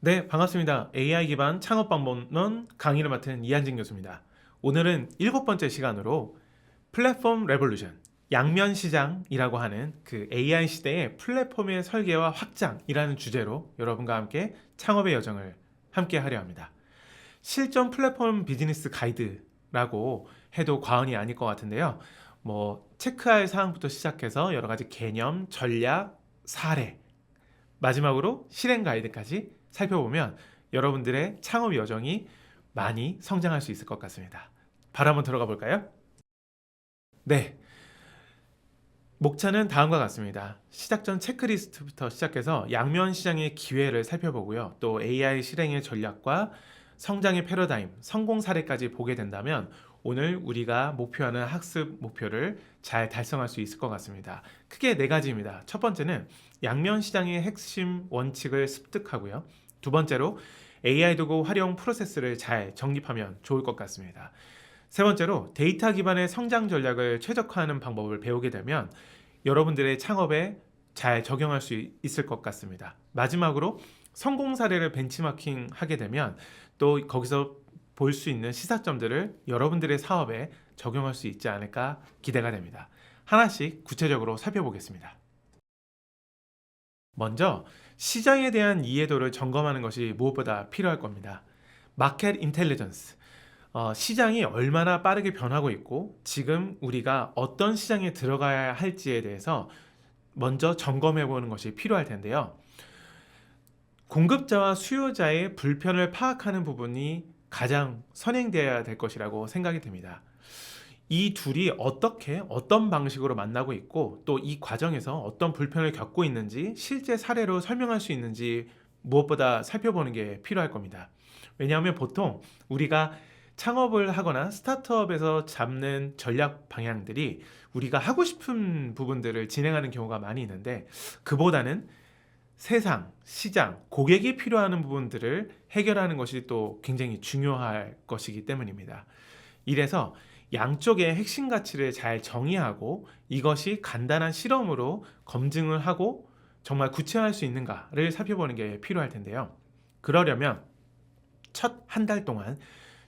네, 반갑습니다. AI 기반 창업 방법론 강의를 맡은 이한진 교수입니다. 오늘은 7번째 시간으로 플랫폼 레볼루션, 양면 시장이라고 하는 그 AI 시대의 플랫폼의 설계와 확장이라는 주제로 여러분과 함께 창업의 여정을 함께 하려 합니다. 실전 플랫폼 비즈니스 가이드라고 해도 과언이 아닐 것 같은데요. 체크할 사항부터 시작해서 여러 가지 개념, 전략, 사례, 마지막으로 실행 가이드까지 살펴보면 여러분들의 창업 여정이 많이 성장할 수 있을 것 같습니다. 바로 한번 들어가 볼까요? 네. 목차는 다음과 같습니다. 시작 전 체크리스트부터 시작해서 양면 시장의 기회를 살펴보고요. 또 AI 실행의 전략과 성장의 패러다임, 성공 사례까지 보게 된다면 오늘 우리가 목표하는 학습 목표를 잘 달성할 수 있을 것 같습니다. 크게 네 가지입니다. 첫 번째는 양면 시장의 핵심 원칙을 습득하고요. 두 번째로 AI 도구 활용 프로세스를 잘 정립하면 좋을 것 같습니다. 세 번째로 데이터 기반의 성장 전략을 최적화하는 방법을 배우게 되면 여러분들의 창업에 잘 적용할 수 있을 것 같습니다. 마지막으로 성공 사례를 벤치마킹 하게 되면 또 거기서 볼 수 있는 시사점들을 여러분들의 사업에 적용할 수 있지 않을까 기대가 됩니다. 하나씩 구체적으로 살펴보겠습니다. 먼저 시장에 대한 이해도를 점검하는 것이 무엇보다 필요할 겁니다. 마켓 인텔리전스, 시장이 얼마나 빠르게 변하고 있고 지금 우리가 어떤 시장에 들어가야 할지에 대해서 먼저 점검해 보는 것이 필요할 텐데요. 공급자와 수요자의 불편을 파악하는 부분이 가장 선행되어야 될 것이라고 생각이 됩니다. 이 둘이 어떻게 어떤 방식으로 만나고 있고 또 이 과정에서 어떤 불편을 겪고 있는지 실제 사례로 설명할 수 있는지 무엇보다 살펴보는 게 필요할 겁니다. 왜냐하면 보통 우리가 창업을 하거나 스타트업에서 잡는 전략 방향들이 우리가 하고 싶은 부분들을 진행하는 경우가 많이 있는데 그보다는 세상, 시장, 고객이 필요하는 부분들을 해결하는 것이 또 굉장히 중요할 것이기 때문입니다. 이래서 양쪽의 핵심 가치를 잘 정의하고 이것이 간단한 실험으로 검증을 하고 정말 구체화할 수 있는가를 살펴보는 게 필요할 텐데요. 그러려면 첫 한 달 동안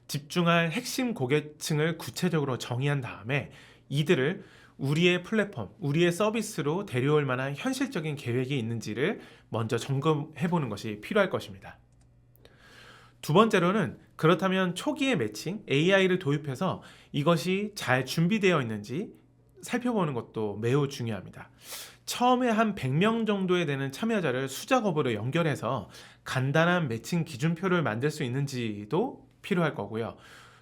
집중할 핵심 고객층을 구체적으로 정의한 다음에 이들을 우리의 플랫폼, 우리의 서비스로 데려올 만한 현실적인 계획이 있는지를 먼저 점검해 보는 것이 필요할 것입니다. 두 번째로는 그렇다면 초기의 매칭, AI를 도입해서 이것이 잘 준비되어 있는지 살펴보는 것도 매우 중요합니다. 처음에 한 100명 정도에 되는 참여자를 수작업으로 연결해서 간단한 매칭 기준표를 만들 수 있는지도 필요할 거고요.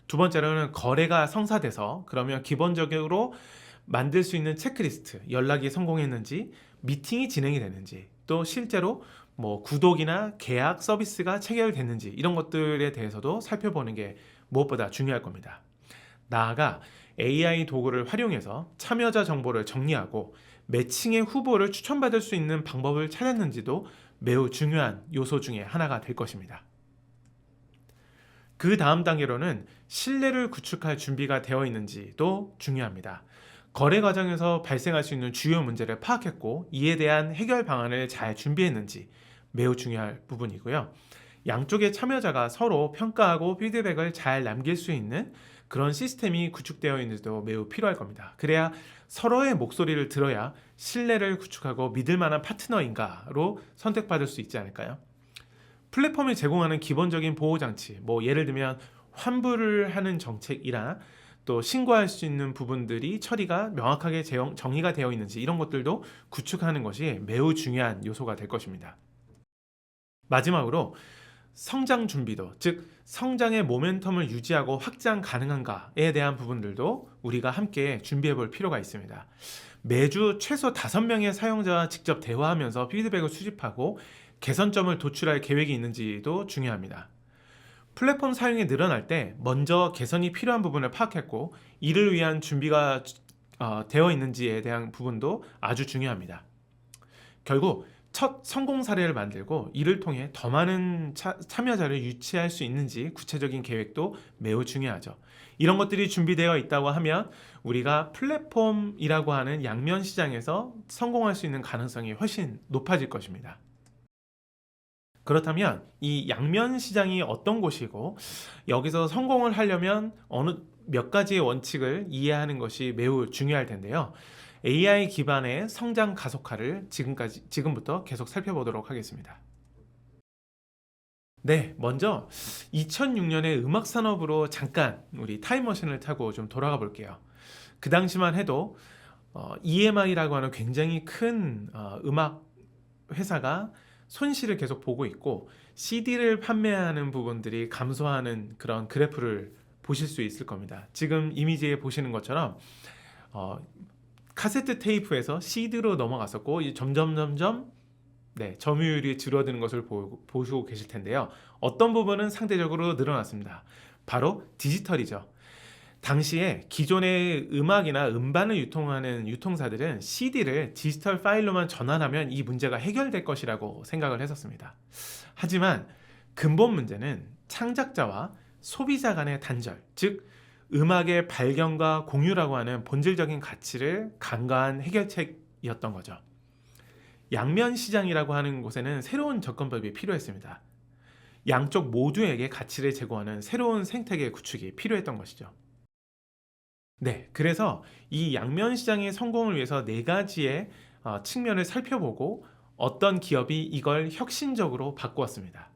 두 번째로는 거래가 성사돼서 그러면 기본적으로 만들 수 있는 체크리스트, 연락이 성공했는지, 미팅이 진행이 됐는지, 또 실제로 구독이나 계약 서비스가 체결됐는지 이런 것들에 대해서도 살펴보는 게 무엇보다 중요할 겁니다. 나아가 AI 도구를 활용해서 참여자 정보를 정리하고 매칭의 후보를 추천받을 수 있는 방법을 찾았는지도 매우 중요한 요소 중에 하나가 될 것입니다. 그 다음 단계로는 신뢰를 구축할 준비가 되어 있는지도 중요합니다. 거래 과정에서 발생할 수 있는 주요 문제를 파악했고 이에 대한 해결 방안을 잘 준비했는지 매우 중요할 부분이고요. 양쪽의 참여자가 서로 평가하고 피드백을 잘 남길 수 있는 그런 시스템이 구축되어 있는지도 매우 필요할 겁니다. 그래야 서로의 목소리를 들어야 신뢰를 구축하고 믿을 만한 파트너인가로 선택받을 수 있지 않을까요? 플랫폼이 제공하는 기본적인 보호장치, 예를 들면 환불을 하는 정책이나 또 신고할 수 있는 부분들이 처리가 명확하게 정의가 되어 있는지 이런 것들도 구축하는 것이 매우 중요한 요소가 될 것입니다. 마지막으로 성장 준비도, 즉 성장의 모멘텀을 유지하고 확장 가능한가에 대한 부분들도 우리가 함께 준비해 볼 필요가 있습니다. 매주 최소 5명의 사용자와 직접 대화하면서 피드백을 수집하고 개선점을 도출할 계획이 있는지도 중요합니다. 플랫폼 사용이 늘어날 때 먼저 개선이 필요한 부분을 파악했고 이를 위한 준비가 되어 있는지에 대한 부분도 아주 중요합니다. 결국 첫 성공 사례를 만들고 이를 통해 더 많은 참여자를 유치할 수 있는지 구체적인 계획도 매우 중요하죠. 이런 것들이 준비되어 있다고 하면 우리가 플랫폼이라고 하는 양면 시장에서 성공할 수 있는 가능성이 훨씬 높아질 것입니다. 그렇다면 이 양면 시장이 어떤 곳이고 여기서 성공을 하려면 어느 몇 가지의 원칙을 이해하는 것이 매우 중요할 텐데요. AI 기반의 성장 가속화를 지금부터 계속 살펴보도록 하겠습니다. 네, 먼저 2006년에 음악 산업으로 잠깐 우리 타임머신을 타고 좀 돌아가 볼게요. 그 당시만 해도 EMI라고 하는 굉장히 큰 음악 회사가 손실을 계속 보고 있고 CD를 판매하는 부분들이 감소하는 그런 그래프를 보실 수 있을 겁니다. 지금 이미지에 보시는 것처럼 어, 카세트 테이프에서 CD로 넘어갔었고 점점 네, 점유율이 줄어드는 것을 보시고 계실 텐데요. 어떤 부분은 상대적으로 늘어났습니다. 바로 디지털이죠. 당시에 기존의 음악이나 음반을 유통하는 유통사들은 CD를 디지털 파일로만 전환하면 이 문제가 해결될 것이라고 생각을 했었습니다. 하지만 근본 문제는 창작자와 소비자 간의 단절, 즉 음악의 발견과 공유라고 하는 본질적인 가치를 간과한 해결책이었던 거죠. 양면 시장이라고 하는 곳에는 새로운 접근법이 필요했습니다. 양쪽 모두에게 가치를 제공하는 새로운 생태계 구축이 필요했던 것이죠. 네, 그래서 이 양면 시장의 성공을 위해서 네 가지의 측면을 살펴보고 어떤 기업이 이걸 혁신적으로 바꾸었습니다.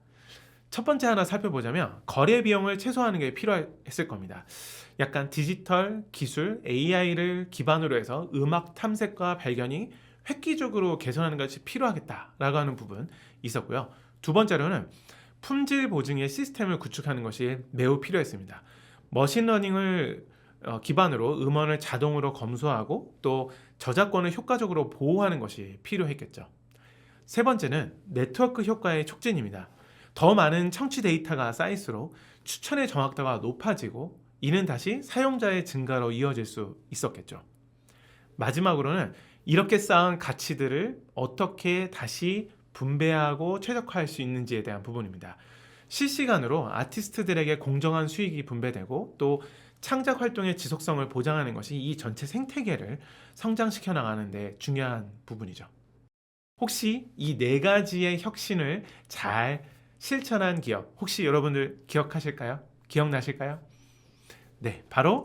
첫 번째 하나 살펴보자면 거래 비용을 최소화하는 게 필요했을 겁니다. 약간 디지털 기술 AI를 기반으로 해서 음악 탐색과 발견이 획기적으로 개선하는 것이 필요하겠다라고 하는 부분 있었고요. 두 번째로는 품질 보증의 시스템을 구축하는 것이 매우 필요했습니다. 머신러닝을 기반으로 음원을 자동으로 검수하고 또 저작권을 효과적으로 보호하는 것이 필요했겠죠. 세 번째는 네트워크 효과의 촉진입니다. 더 많은 청취 데이터가 쌓일수록 추천의 정확도가 높아지고 이는 다시 사용자의 증가로 이어질 수 있었겠죠. 마지막으로는 이렇게 쌓은 가치들을 어떻게 다시 분배하고 최적화할 수 있는지에 대한 부분입니다. 실시간으로 아티스트들에게 공정한 수익이 분배되고 또 창작 활동의 지속성을 보장하는 것이 이 전체 생태계를 성장시켜 나가는 데 중요한 부분이죠. 혹시 이 네 가지의 혁신을 잘 실천한 기업 혹시 여러분들 기억하실까요? 기억나실까요? 네, 바로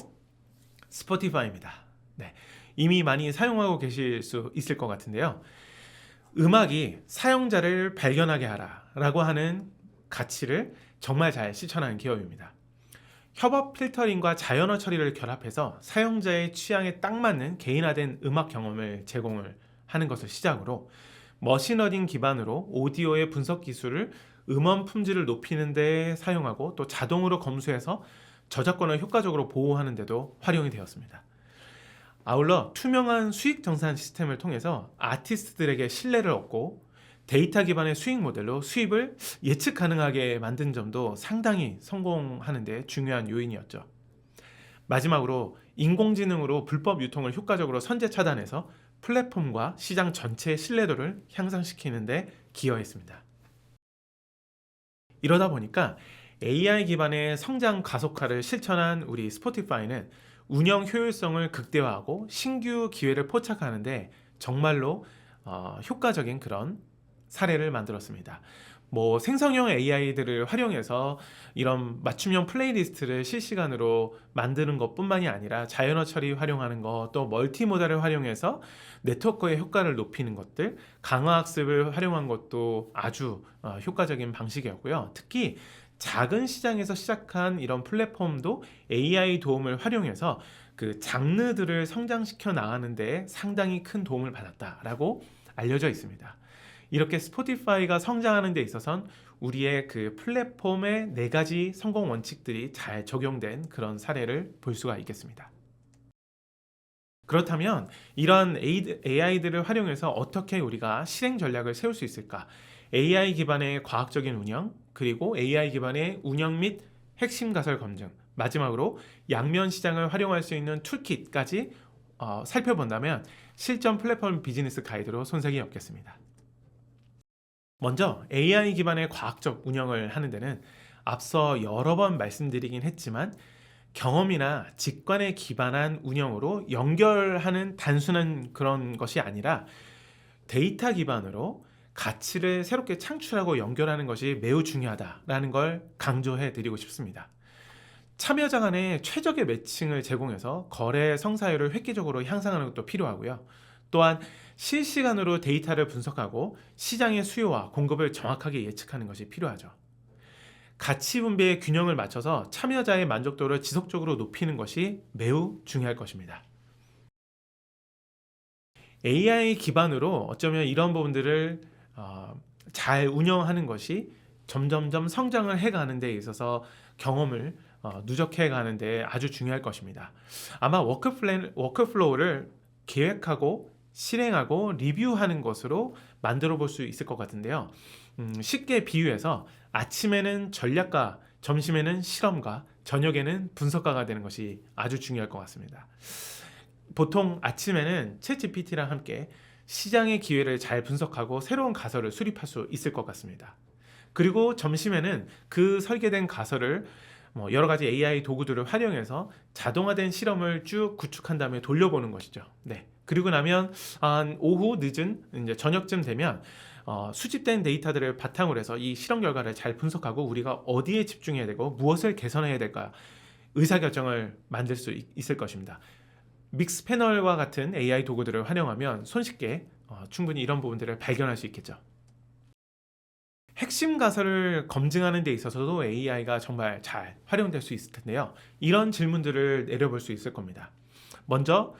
스포티파이입니다. 네, 이미 많이 사용하고 계실 수 있을 것 같은데요. 음악이 사용자를 발견하게 하라라고 하는 가치를 정말 잘 실천하는 기업입니다. 협업 필터링과 자연어 처리를 결합해서 사용자의 취향에 딱 맞는 개인화된 음악 경험을 제공을 하는 것을 시작으로 머신러닝 기반으로 오디오의 분석 기술을 음원 품질을 높이는 데 사용하고 또 자동으로 검수해서 저작권을 효과적으로 보호하는 데도 활용이 되었습니다. 아울러 투명한 수익 정산 시스템을 통해서 아티스트들에게 신뢰를 얻고 데이터 기반의 수익 모델로 수입을 예측 가능하게 만든 점도 상당히 성공하는 데 중요한 요인이었죠. 마지막으로 인공지능으로 불법 유통을 효과적으로 선제 차단해서 플랫폼과 시장 전체의 신뢰도를 향상시키는 데 기여했습니다. 이러다 보니까 AI 기반의 성장 가속화를 실천한 우리 스포티파이는 운영 효율성을 극대화하고 신규 기회를 포착하는데 정말로 효과적인 그런 사례를 만들었습니다. 뭐 생성형 AI들을 활용해서 이런 맞춤형 플레이리스트를 실시간으로 만드는 것뿐만이 아니라 자연어 처리 활용하는 것, 또 멀티모달을 활용해서 네트워크의 효과를 높이는 것들, 강화학습을 활용한 것도 아주 효과적인 방식이었고요. 특히 작은 시장에서 시작한 이런 플랫폼도 AI 도움을 활용해서 그 장르들을 성장시켜 나가는 데 상당히 큰 도움을 받았다라고 알려져 있습니다. 이렇게 스포티파이가 성장하는 데 있어선 우리의 그 플랫폼의 네 가지 성공 원칙들이 잘 적용된 그런 사례를 볼 수가 있겠습니다. 그렇다면 이런 AI들을 활용해서 어떻게 우리가 실행 전략을 세울 수 있을까? AI 기반의 과학적인 운영, 그리고 AI 기반의 운영 및 핵심 가설 검증, 마지막으로 양면 시장을 활용할 수 있는 툴킷까지 살펴본다면 실전 플랫폼 비즈니스 가이드로 손색이 없겠습니다. 먼저 AI 기반의 과학적 운영을 하는 데는 앞서 여러 번 말씀드리긴 했지만 경험이나 직관에 기반한 운영으로 연결하는 단순한 그런 것이 아니라 데이터 기반으로 가치를 새롭게 창출하고 연결하는 것이 매우 중요하다라는 걸 강조해 드리고 싶습니다. 참여자 간의 최적의 매칭을 제공해서 거래 성사율을 획기적으로 향상하는 것도 필요하고요. 또한 실시간으로 데이터를 분석하고 시장의 수요와 공급을 정확하게 예측하는 것이 필요하죠. 가치 분배의 균형을 맞춰서 참여자의 만족도를 지속적으로 높이는 것이 매우 중요할 것입니다. AI 기반으로 어쩌면 이런 부분들을 잘 운영하는 것이 점점점 성장을 해가는 데 있어서 경험을 누적해 가는 데 아주 중요할 것입니다. 아마 워크플로우를 계획하고 실행하고 리뷰하는 것으로 만들어 볼 수 있을 것 같은데요. 쉽게 비유해서 아침에는 전략가, 점심에는 실험가, 저녁에는 분석가가 되는 것이 아주 중요할 것 같습니다. 보통 아침에는 챗GPT랑 함께 시장의 기회를 잘 분석하고 새로운 가설을 수립할 수 있을 것 같습니다. 그리고 점심에는 그 설계된 가설을 여러 가지 AI 도구들을 활용해서 자동화된 실험을 쭉 구축한 다음에 돌려보는 것이죠. 네. 그리고 나면 오후 늦은 이제 저녁쯤 되면 수집된 데이터들을 바탕으로 해서 이 실험 결과를 잘 분석하고 우리가 어디에 집중해야 되고 무엇을 개선해야 될까 의사결정을 만들 수 있을 것입니다. 믹스 패널과 같은 AI 도구들을 활용하면 손쉽게 충분히 이런 부분들을 발견할 수 있겠죠. 핵심 가설을 검증하는 데 있어서도 AI가 정말 잘 활용될 수 있을 텐데요. 이런 질문들을 내려볼 수 있을 겁니다. 먼저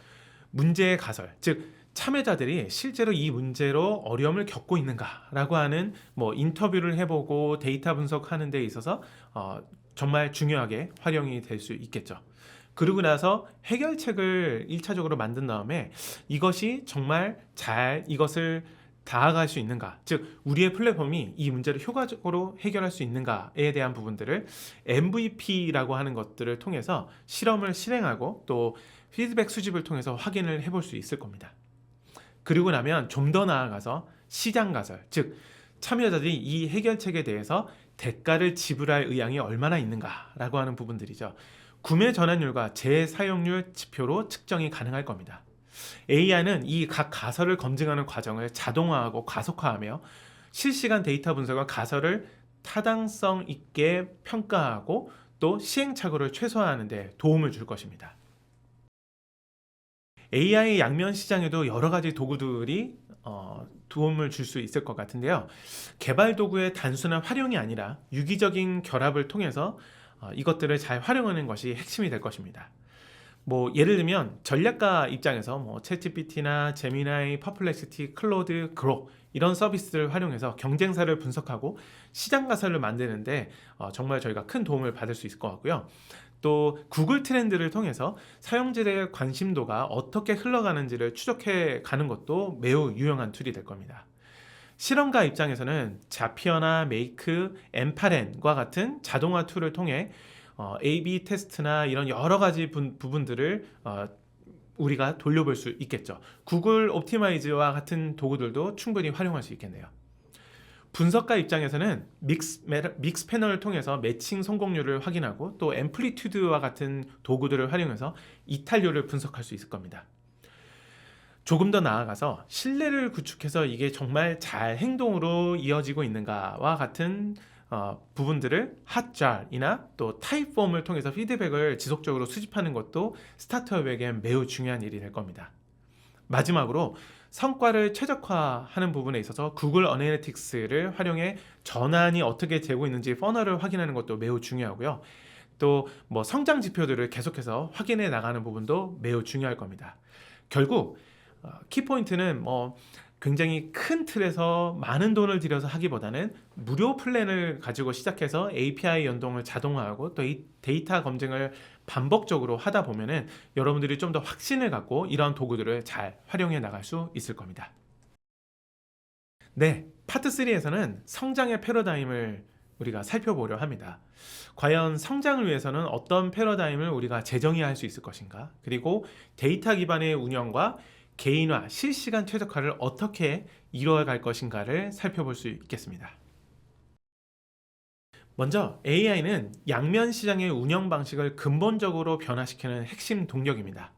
문제의 가설, 즉 참여자들이 실제로 이 문제로 어려움을 겪고 있는가라고 하는 인터뷰를 해보고 데이터 분석하는 데 있어서 정말 중요하게 활용이 될 수 있겠죠. 그러고 나서 해결책을 1차적으로 만든 다음에 이것이 정말 잘 이것을 다가갈 수 있는가, 즉 우리의 플랫폼이 이 문제를 효과적으로 해결할 수 있는가에 대한 부분들을 MVP라고 하는 것들을 통해서 실험을 실행하고 또 피드백 수집을 통해서 확인을 해볼 수 있을 겁니다. 그리고 나면 좀 더 나아가서 시장 가설, 즉 참여자들이 이 해결책에 대해서 대가를 지불할 의향이 얼마나 있는가라고 하는 부분들이죠. 구매 전환율과 재사용률 지표로 측정이 가능할 겁니다. AI는 이 각 가설을 검증하는 과정을 자동화하고 가속화하며 실시간 데이터 분석과 가설을 타당성 있게 평가하고 또 시행착오를 최소화하는 데 도움을 줄 것입니다. AI 양면 시장에도 여러 가지 도구들이 도움을 줄 수 있을 것 같은데요. 개발 도구의 단순한 활용이 아니라 유기적인 결합을 통해서 이것들을 잘 활용하는 것이 핵심이 될 것입니다. 예를 들면 전략가 입장에서 챗GPT나 제미나이, 퍼플렉시티, 클로드, 그록 이런 서비스를 활용해서 경쟁사를 분석하고 시장 가설을 만드는데 정말 저희가 큰 도움을 받을 수 있을 것 같고요. 또 구글 트렌드를 통해서 사용자들의 관심도가 어떻게 흘러가는지를 추적해 가는 것도 매우 유용한 툴이 될 겁니다. 실험가 입장에서는 자피어나 메이크, 엠파렌과 같은 자동화 툴을 통해 A/B 테스트나 이런 여러 가지 부분들을 우리가 돌려볼 수 있겠죠. 구글 옵티마이즈와 같은 도구들도 충분히 활용할 수 있겠네요. 분석가 입장에서는 믹스 패널을 통해서 매칭 성공률을 확인하고 또 앰플리튜드와 같은 도구들을 활용해서 이탈률을 분석할 수 있을 겁니다. 조금 더 나아가서 신뢰를 구축해서 이게 정말 잘 행동으로 이어지고 있는가와 같은 부분들을 핫잘이나 또 타입폼을 통해서 피드백을 지속적으로 수집하는 것도 스타트업에겐 매우 중요한 일이 될 겁니다. 마지막으로 성과를 최적화하는 부분에 있어서 구글 어널리틱스를 활용해 전환이 어떻게 되고 있는지 퍼널을 확인하는 것도 매우 중요하고요. 또 성장 지표들을 계속해서 확인해 나가는 부분도 매우 중요할 겁니다. 결국 키포인트는 굉장히 큰 틀에서 많은 돈을 들여서 하기보다는 무료 플랜을 가지고 시작해서 API 연동을 자동화하고 또 이 데이터 검증을 반복적으로 하다 보면은 여러분들이 좀 더 확신을 갖고 이러한 도구들을 잘 활용해 나갈 수 있을 겁니다. 네, 파트 3에서는 성장의 패러다임을 우리가 살펴보려 합니다. 과연 성장을 위해서는 어떤 패러다임을 우리가 재정의할 수 있을 것인가? 그리고 데이터 기반의 운영과 개인화, 실시간 최적화를 어떻게 이루어갈 것인가를 살펴볼 수 있겠습니다. 먼저 AI는 양면 시장의 운영 방식을 근본적으로 변화시키는 핵심 동력입니다.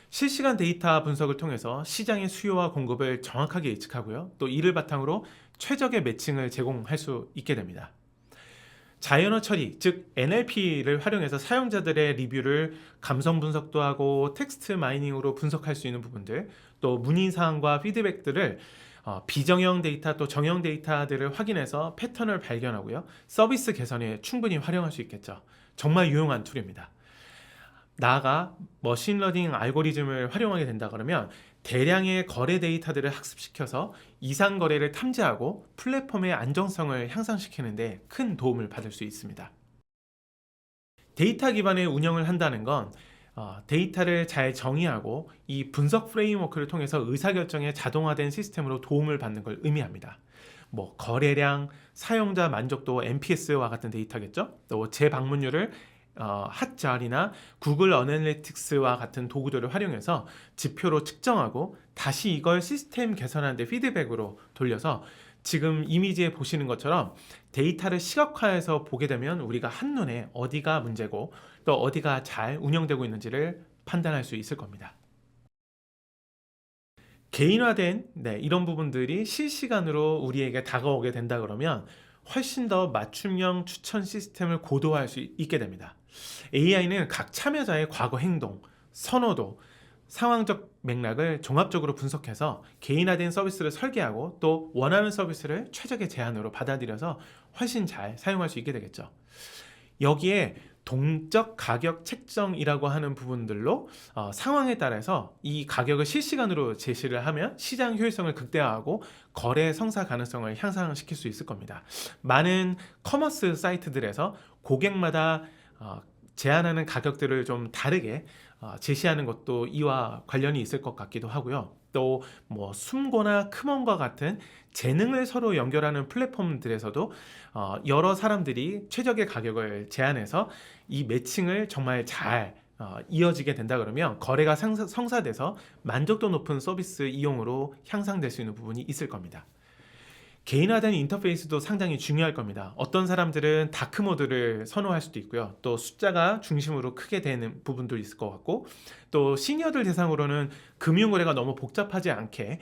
실시간 데이터 분석을 통해서 시장의 수요와 공급을 정확하게 예측하고요. 또 이를 바탕으로 최적의 매칭을 제공할 수 있게 됩니다. 자연어 처리, 즉 NLP를 활용해서 사용자들의 리뷰를 감성 분석도 하고 텍스트 마이닝으로 분석할 수 있는 부분들, 또 문의 사항과 피드백들을 비정형 데이터 또 정형 데이터들을 확인해서 패턴을 발견하고요. 서비스 개선에 충분히 활용할 수 있겠죠. 정말 유용한 툴입니다. 나아가 머신러닝 알고리즘을 활용하게 된다 그러면 대량의 거래 데이터들을 학습시켜서 이상 거래를 탐지하고 플랫폼의 안정성을 향상시키는 데 큰 도움을 받을 수 있습니다. 데이터 기반의 운영을 한다는 건 데이터를 잘 정의하고 이 분석 프레임워크를 통해서 의사결정에 자동화된 시스템으로 도움을 받는 걸 의미합니다. 뭐 거래량, 사용자 만족도, NPS와 같은 데이터겠죠. 또 재방문율을 핫잘이나 구글 어널리틱스와 같은 도구들을 활용해서 지표로 측정하고 다시 이걸 시스템 개선하는 데 피드백으로 돌려서 지금 이미지에 보시는 것처럼 데이터를 시각화해서 보게 되면 우리가 한눈에 어디가 문제고 또 어디가 잘 운영되고 있는지를 판단할 수 있을 겁니다. 개인화된 이런 부분들이 실시간으로 우리에게 다가오게 된다 그러면 훨씬 더 맞춤형 추천 시스템을 고도화할 수 있게 됩니다. AI는 각 참여자의 과거 행동, 선호도, 상황적 맥락을 종합적으로 분석해서 개인화된 서비스를 설계하고 또 원하는 서비스를 최적의 제한으로 받아들여서 훨씬 잘 사용할 수 있게 되겠죠. 여기에 동적 가격 책정이라고 하는 부분들로 상황에 따라서 이 가격을 실시간으로 제시를 하면 시장 효율성을 극대화하고 거래 성사 가능성을 향상시킬 수 있을 겁니다. 많은 커머스 사이트들에서 고객마다 제한하는 가격들을 좀 다르게 제시하는 것도 이와 관련이 있을 것 같기도 하고요. 또 뭐 숨고나 크몬과 같은 재능을 서로 연결하는 플랫폼들에서도 여러 사람들이 최적의 가격을 제안해서 이 매칭을 정말 잘 이어지게 된다 그러면 거래가 성사돼서 만족도 높은 서비스 이용으로 향상될 수 있는 부분이 있을 겁니다. 개인화된 인터페이스도 상당히 중요할 겁니다. 어떤 사람들은 다크 모드를 선호할 수도 있고요. 또 숫자가 중심으로 크게 되는 부분도 있을 것 같고, 또 시니어들 대상으로는 금융거래가 너무 복잡하지 않게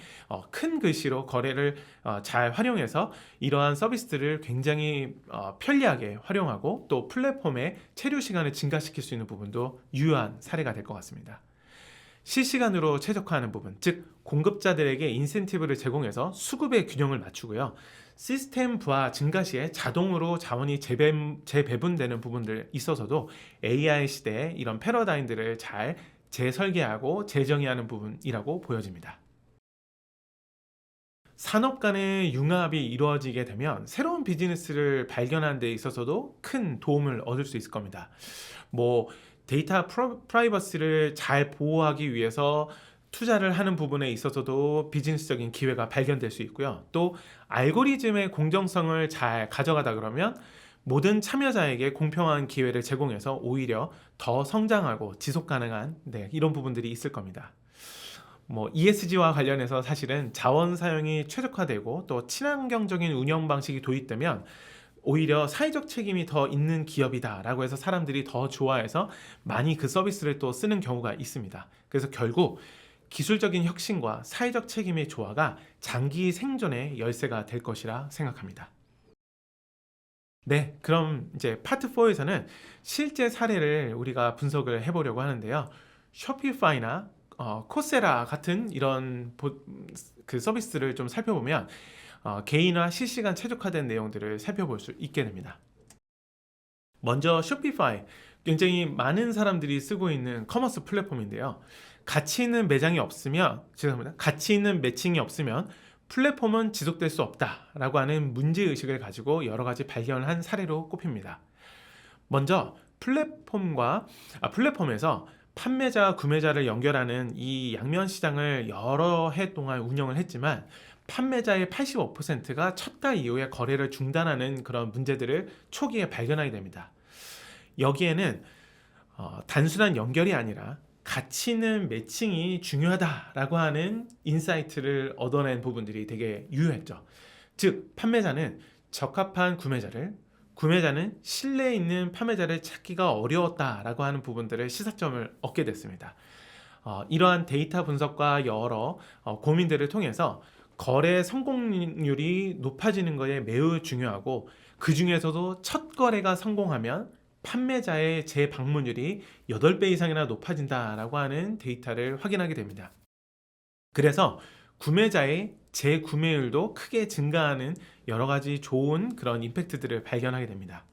큰 글씨로 거래를 잘 활용해서 이러한 서비스들을 굉장히 편리하게 활용하고 또 플랫폼의 체류 시간을 증가시킬 수 있는 부분도 유효한 사례가 될 것 같습니다. 실시간으로 최적화하는 부분, 즉 공급자들에게 인센티브를 제공해서 수급의 균형을 맞추고요. 시스템 부하 증가 시에 자동으로 자원이 재배분되는 부분들 있어서도 AI 시대에 이런 패러다임들을 잘 재설계하고 재정의하는 부분이라고 보여집니다. 산업 간의 융합이 이루어지게 되면 새로운 비즈니스를 발견하는 데 있어서도 큰 도움을 얻을 수 있을 겁니다. 뭐 데이터 프라이버시를 잘 보호하기 위해서 투자를 하는 부분에 있어서도 비즈니스적인 기회가 발견될 수 있고요. 또 알고리즘의 공정성을 잘 가져가다 그러면 모든 참여자에게 공평한 기회를 제공해서 오히려 더 성장하고 지속 가능한 이런 부분들이 있을 겁니다. 뭐 ESG와 관련해서 사실은 자원 사용이 최적화되고 또 친환경적인 운영 방식이 도입되면 오히려 사회적 책임이 더 있는 기업이다라고 해서 사람들이 더 좋아해서 많이 그 서비스를 또 쓰는 경우가 있습니다. 그래서 결국 기술적인 혁신과 사회적 책임의 조화가 장기 생존의 열쇠가 될 것이라 생각합니다. 네, 그럼 이제 파트 4에서는 실제 사례를 우리가 분석을 해보려고 하는데요. 쇼피파이나 코세라 같은 이런 그 서비스를 좀 살펴보면 개인화 실시간 최적화된 내용들을 살펴볼 수 있게 됩니다. 먼저 쇼피파이, 굉장히 많은 사람들이 쓰고 있는 커머스 플랫폼인데요. 가치 있는 매장이 없으면, 죄송합니다. 가치 있는 매칭이 없으면 플랫폼은 지속될 수 없다라고 하는 문제의식을 가지고 여러 가지 발견한 사례로 꼽힙니다. 먼저 플랫폼에서 판매자, 구매자를 연결하는 이 양면 시장을 여러 해 동안 운영을 했지만 판매자의 85%가 첫 달 이후에 거래를 중단하는 그런 문제들을 초기에 발견하게 됩니다. 여기에는 단순한 연결이 아니라 가치 있는 매칭이 중요하다라고 하는 인사이트를 얻어낸 부분들이 되게 유효했죠. 즉 판매자는 적합한 구매자를, 구매자는 신뢰 있는 판매자를 찾기가 어려웠다라고 하는 부분들을 시사점을 얻게 됐습니다. 이러한 데이터 분석과 여러 고민들을 통해서 거래 성공률이 높아지는 것에 매우 중요하고, 그 중에서도 첫 거래가 성공하면 판매자의 재방문율이 8배 이상이나 높아진다라고 하는 데이터를 확인하게 됩니다. 그래서 구매자의 재구매율도 크게 증가하는 여러 가지 좋은 그런 임팩트들을 발견하게 됩니다.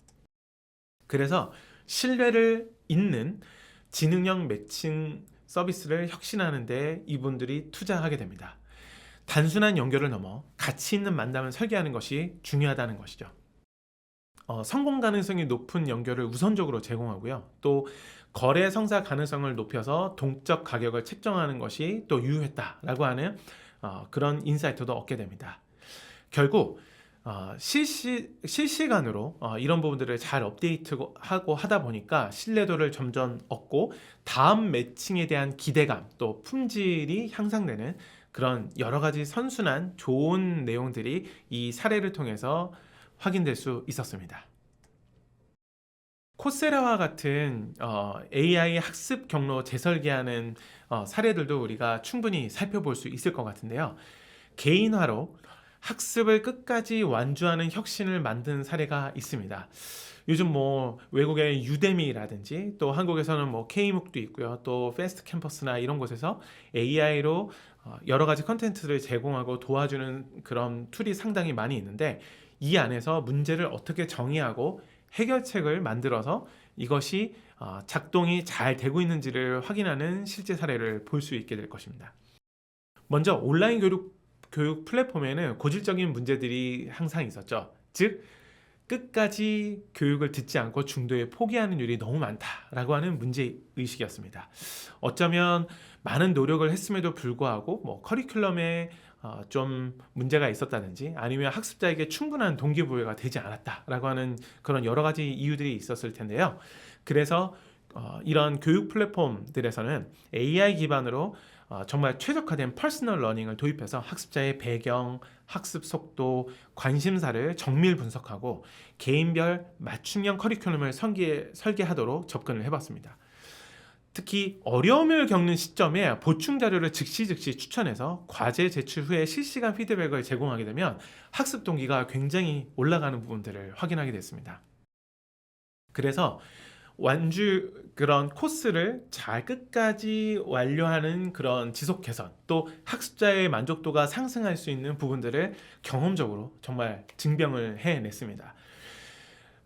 그래서 신뢰를 잇는 지능형 매칭 서비스를 혁신하는 데 이분들이 투자하게 됩니다. 단순한 연결을 넘어 가치 있는 만남을 설계하는 것이 중요하다는 것이죠. 성공 가능성이 높은 연결을 우선적으로 제공하고요. 또 거래 성사 가능성을 높여서 동적 가격을 책정하는 것이 또 유효했다라고 하는 그런 인사이트도 얻게 됩니다. 결국 실시간으로 이런 부분들을 잘 업데이트하고 하다 보니까 신뢰도를 점점 얻고, 다음 매칭에 대한 기대감 또 품질이 향상되는 그런 여러 가지 선순환 좋은 내용들이 이 사례를 통해서 확인될 수 있었습니다. 코세라와 같은 AI 학습 경로 재설계하는 사례들도 우리가 충분히 살펴볼 수 있을 것 같은데요. 개인화로 학습을 끝까지 완주하는 혁신을 만든 사례가 있습니다. 요즘 뭐 외국의 유데미라든지 또 한국에서는 뭐 K묵도 있고요. 또 패스트 캠퍼스나 이런 곳에서 AI로 여러 가지 컨텐츠를 제공하고 도와주는 그런 툴이 상당히 많이 있는데, 이 안에서 문제를 어떻게 정의하고 해결책을 만들어서 이것이 작동이 잘 되고 있는지를 확인하는 실제 사례를 볼 수 있게 될 것입니다. 먼저 온라인 교육 플랫폼에는 고질적인 문제들이 항상 있었죠. 즉, 끝까지 교육을 듣지 않고 중도에 포기하는 율이 너무 많다라고 하는 문제의식이었습니다. 어쩌면 많은 노력을 했음에도 불구하고 뭐 커리큘럼에 좀 문제가 있었다든지, 아니면 학습자에게 충분한 동기부여가 되지 않았다라고 하는 그런 여러 가지 이유들이 있었을 텐데요. 그래서 이런 교육 플랫폼들에서는 AI 기반으로 정말 최적화된 퍼스널 러닝을 도입해서 학습자의 배경, 학습 속도, 관심사를 정밀 분석하고 개인별 맞춤형 커리큘럼을 설계하도록 접근을 해봤습니다. 특히 어려움을 겪는 시점에 보충 자료를 즉시 추천해서 과제 제출 후에 실시간 피드백을 제공하게 되면 학습 동기가 굉장히 올라가는 부분들을 확인하게 됐습니다. 그래서 그런 코스를 잘 끝까지 완료하는 그런 지속 개선, 또 학습자의 만족도가 상승할 수 있는 부분들을 경험적으로 정말 증명을 해냈습니다.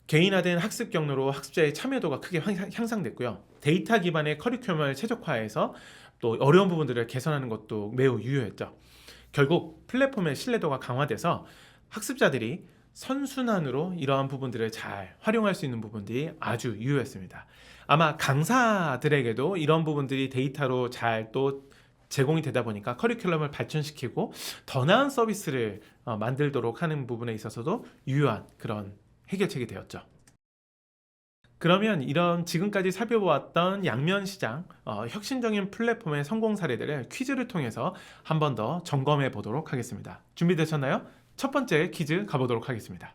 개인화된 학습 경로로 학습자의 참여도가 크게 향상됐고요. 데이터 기반의 커리큘럼을 최적화해서 또 어려운 부분들을 개선하는 것도 매우 유효했죠. 결국 플랫폼의 신뢰도가 강화돼서 학습자들이 선순환으로 이러한 부분들을 잘 활용할 수 있는 부분들이 아주 유효했습니다. 아마 강사들에게도 이런 부분들이 데이터로 잘 또 제공이 되다 보니까 커리큘럼을 발전시키고 더 나은 서비스를 만들도록 하는 부분에 있어서도 유효한 그런 해결책이 되었죠. 그러면 이런 지금까지 살펴보았던 양면시장 혁신적인 플랫폼의 성공 사례들을 퀴즈를 통해서 한 번 더 점검해 보도록 하겠습니다. 준비되셨나요? 첫 번째 퀴즈 가보도록 하겠습니다.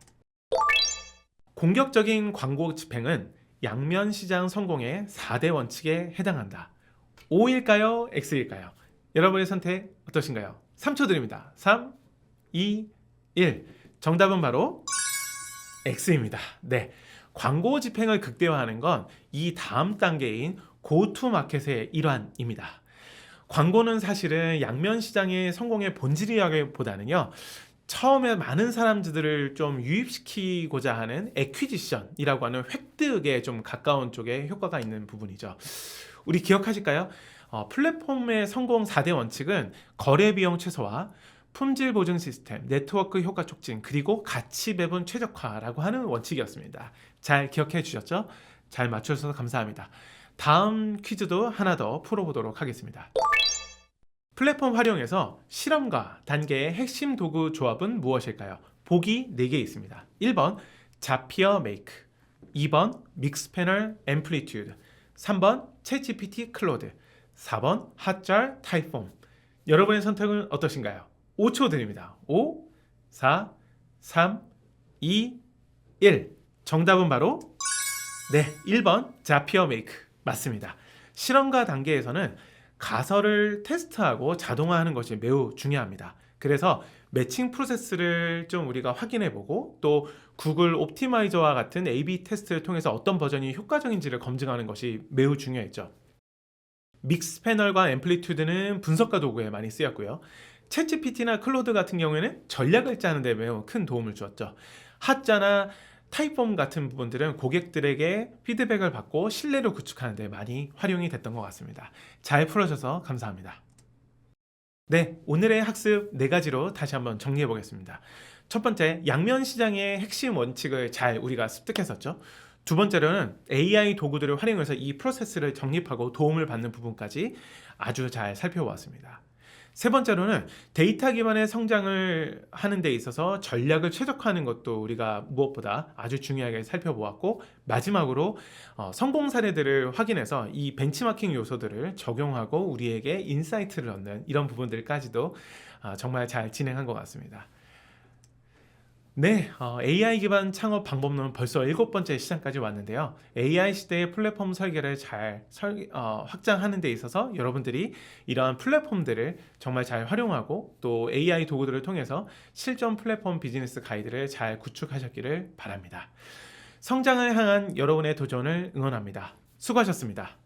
공격적인 광고 집행은 양면시장 성공의 4대 원칙에 해당한다. O일까요? X일까요? 여러분의 선택 어떠신가요? 3초 드립니다. 3, 2, 1. 정답은 바로 X입니다. 네, 광고 집행을 극대화하는 건 이 다음 단계인 고투마켓의 일환입니다. 광고는 사실은 양면시장의 성공의 본질이라기보다는요, 처음에 많은 사람들을 좀 유입시키고자 하는 애퀴지션이라고 하는 획득에 좀 가까운 쪽에 효과가 있는 부분이죠. 우리 기억하실까요? 플랫폼의 성공 4대 원칙은 거래 비용 최소화, 품질 보증 시스템, 네트워크 효과 촉진, 그리고 가치 배분 최적화라고 하는 원칙이었습니다. 잘 기억해 주셨죠? 잘 맞춰주셔서 감사합니다. 다음 퀴즈도 하나 더 풀어보도록 하겠습니다. 플랫폼 활용에서 실험과 단계의 핵심 도구 조합은 무엇일까요? 보기 4개 있습니다. 1번 자피어 메이크, 2번 믹스패널 앰플리튜드, 3번 챗GPT 클로드, 4번 핫잘 타이폼. 여러분의 선택은 어떠신가요? 5초 드립니다. 5, 4, 3, 2, 1. 정답은 바로 1번 자피어 메이크 맞습니다. 실험과 단계에서는 가설을 테스트하고 자동화하는 것이 매우 중요합니다. 그래서 매칭 프로세스를 좀 우리가 확인해 보고 또 구글 옵티마이저와 같은 A/B 테스트를 통해서 어떤 버전이 효과적인지를 검증하는 것이 매우 중요했죠. 믹스 패널과 앰플리튜드는 분석가 도구에 많이 쓰였고요. 챗GPT나 클로드 같은 경우에는 전략을 짜는 데 매우 큰 도움을 주었죠. 핫자나 타입폼 같은 부분들은 고객들에게 피드백을 받고 신뢰를 구축하는 데 많이 활용이 됐던 것 같습니다. 잘 풀어줘서 감사합니다. 네, 오늘의 학습 4가지로 다시 한번 정리해 보겠습니다. 첫 번째, 양면 시장의 핵심 원칙을 잘 우리가 습득했었죠. 두 번째로는 AI 도구들을 활용해서 이 프로세스를 정립하고 도움을 받는 부분까지 아주 잘 살펴보았습니다. 세 번째로는 데이터 기반의 성장을 하는 데 있어서 전략을 최적화하는 것도 우리가 무엇보다 아주 중요하게 살펴보았고, 마지막으로 성공 사례들을 확인해서 이 벤치마킹 요소들을 적용하고 우리에게 인사이트를 얻는 이런 부분들까지도 정말 잘 진행한 것 같습니다. 네, AI 기반 창업 방법론은 벌써 7번째 시장까지 왔는데요. AI 시대의 플랫폼 설계를 잘 확장하는 데 있어서 여러분들이 이러한 플랫폼들을 정말 잘 활용하고 또 AI 도구들을 통해서 실전 플랫폼 비즈니스 가이드를 잘 구축하셨기를 바랍니다. 성장을 향한 여러분의 도전을 응원합니다. 수고하셨습니다.